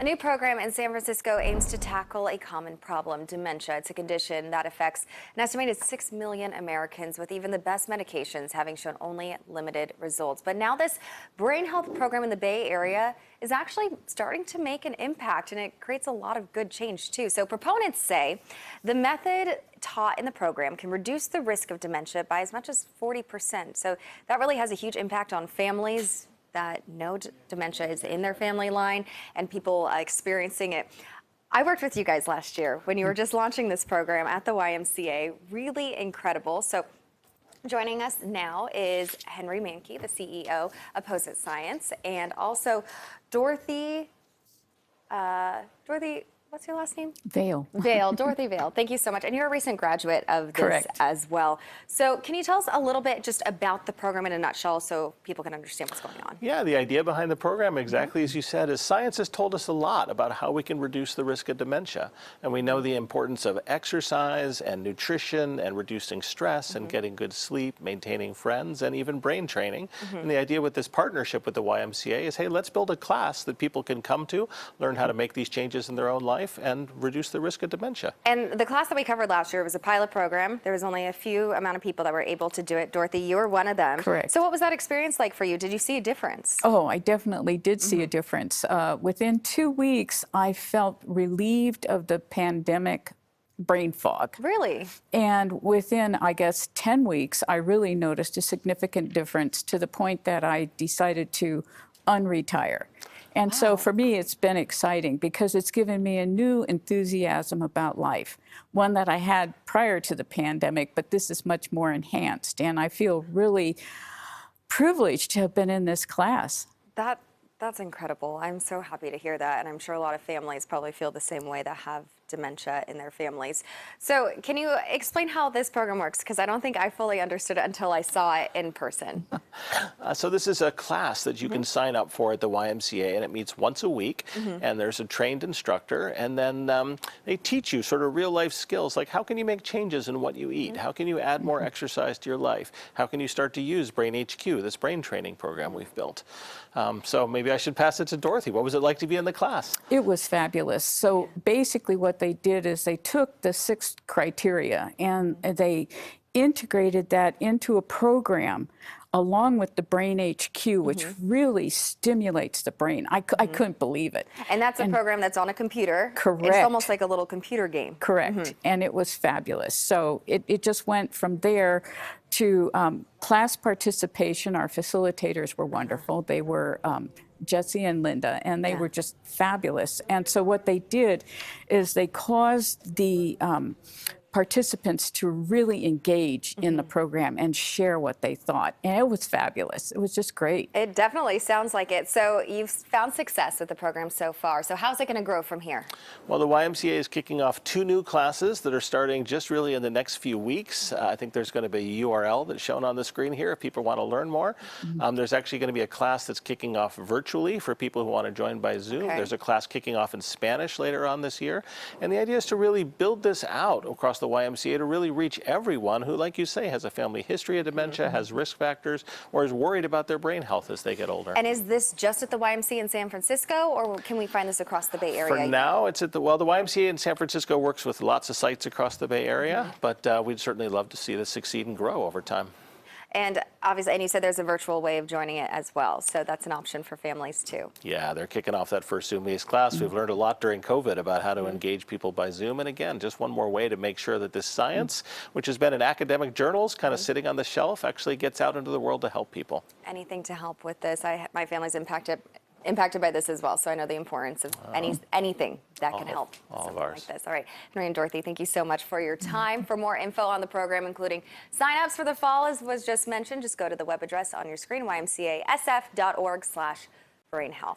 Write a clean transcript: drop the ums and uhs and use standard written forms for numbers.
A new program in San Francisco aims to tackle a common problem, dementia. It's a condition that affects an estimated 6 million Americans, with even the best medications having shown only limited results. But now this brain health program in the Bay Area is actually starting to make an impact, and it creates a lot of good change too. So proponents say the method taught in the program can reduce the risk of dementia by as much as 40%. So that really has a huge impact on families that know dementia is in their family line and people experiencing it. I worked with you guys last year when you were just launching this program at the YMCA. Really incredible. So joining us now is Henry Mahncke, the CEO of Posit Science, and also Dorothy, what's your last name? Vail. Vail, Dorothy Vail. Thank you so much. And you're a recent graduate of this Correct. as well. So can you tell us a little bit just about the program in a nutshell so people can understand what's going on? Yeah, the idea behind the program, exactly as you said, is science has told us a lot about how we can reduce the risk of dementia. And we know the importance of exercise and nutrition and reducing stress and getting good sleep, maintaining friends, and even brain training. And the idea with this partnership with the YMCA is, hey, let's build a class that people can come to, learn how to make these changes in their own life, and reduce the risk of dementia. And the class that we covered last year was a pilot program. There was only a few amount of people that were able to do it. Dorothy, you were one of them. Correct. So what was that experience like for you? Did you see a difference? Oh, I definitely did see a difference. Within 2 weeks, I felt relieved of the pandemic brain fog. Really? And within, I guess, 10 weeks, I really noticed a significant difference to the point that I decided to unretire. And so for me, it's been exciting because it's given me a new enthusiasm about life, one that I had prior to the pandemic, but this is much more enhanced. And I feel really privileged to have been in this class. That's incredible. I'm so happy to hear that. And I'm sure a lot of families probably feel the same way that have dementia in their families. So can you explain how this program works? Because I don't think I fully understood it until I saw it in person. So this is a class that you can sign up for at the YMCA, and it meets once a week, and there's a trained instructor, and then they teach you sort of real life skills, like how can you make changes in what you eat? How can you add more exercise to your life? How can you start to use BrainHQ, this brain training program we've built? So maybe I should pass it to Dorothy. What was it like to be in the class? It was fabulous. So basically what they did is they took the 6 criteria and they integrated that into a program along with the BrainHQ, which really stimulates the brain. I couldn't believe it. And that's a program that's on a computer. Correct. It's almost like a little computer game. Correct. And it was fabulous. So it just went from there to class participation. Our facilitators were wonderful. They were Jesse and Linda, and they were just fabulous. And so what they did is they caused the participants to really engage in the program and share what they thought. And it was fabulous. It was just great. It definitely sounds like it. So you've found success with the program so far. So how's it going to grow from here? Well, the YMCA is kicking off 2 new classes that are starting just really in the next few weeks. I think there's going to be a URL that's shown on the screen here if people want to learn more. There's actually going to be a class that's kicking off virtually for people who want to join by Zoom. There's a class kicking off in Spanish later on this year. And the idea is to really build this out across the YMCA to really reach everyone who, like you say, has a family history of dementia, has risk factors, or is worried about their brain health as they get older. And is this just at the YMCA in San Francisco, or can we find this across the Bay Area? For now, it's at the YMCA in San Francisco works with lots of sites across the Bay Area, but we'd certainly love to see this succeed and grow over time. And obviously, and you said there's a virtual way of joining it as well, so that's an option for families too. Yeah, they're kicking off that first Zoom-based class. We've learned a lot during COVID about how to engage people by Zoom, and again, just one more way to make sure that this science, which has been in academic journals, kind of sitting on the shelf, actually gets out into the world to help people. Anything to help with this. My family's impacted by this as well, so I know the importance of anything that can help. All of ours. Like this. All right, Henry and Dorothy, thank you so much for your time. For more info on the program, including sign-ups for the fall, as was just mentioned, just go to the web address on your screen, ymcasf.org/brainhealth.